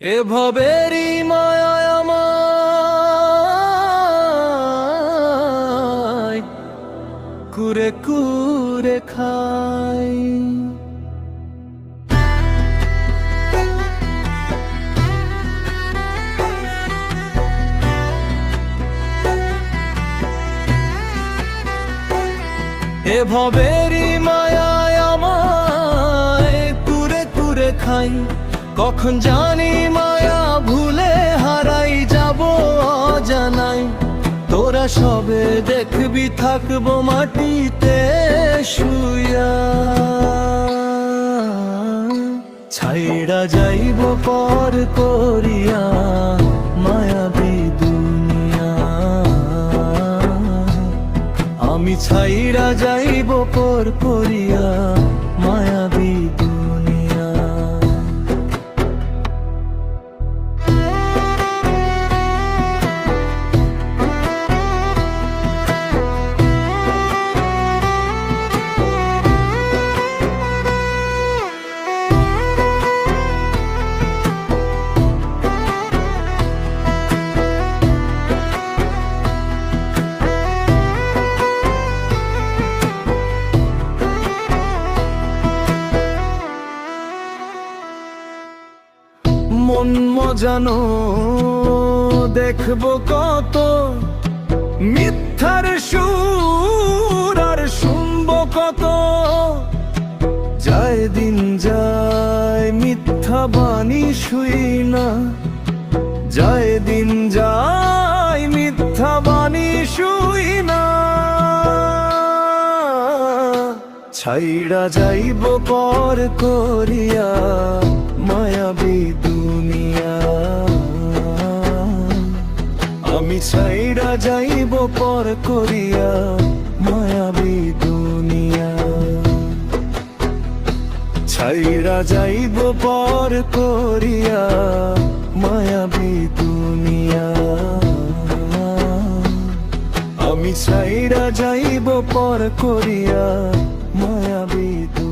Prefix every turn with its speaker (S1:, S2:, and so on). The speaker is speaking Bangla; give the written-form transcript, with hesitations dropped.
S1: এ ভবেরই মায়ায় আমায় কুরে কুরে খাই। এ ভবেরই মায়ায় আমায় কুরে কুরে খাই। কখন জানি মায়া ভুলে হারাই যাব অজানাই। তোরা সবে দেখবি থাকবো মাটিতে শুইয়া। ছাইড়া যাইব পর করিয়া মায়াবী দুনিয়া। আমি ছাইড়া যাইব পর করিয়া মায়াবী দুনিয়া। মন মজানো দেখবো কত মিথ্যার সুর আর শুনবো কত। যায় দিন যায় মিথ্যা বাণী শুই না। যায় দিন যায় মিথ্যা বাণী শুই না। ছাইড়া যাইব পর করিয়া মায়াবী দুনিয়া। আমি ছাইড়া যাইব পর করিয়া মায়াবী দুনিয়া। ছাইড়া যাইব পর করিয়া মায়াবী দুনিয়া। আমি ছাইড়া যাইব পর করিয়া মায়াবী দুনিয়া।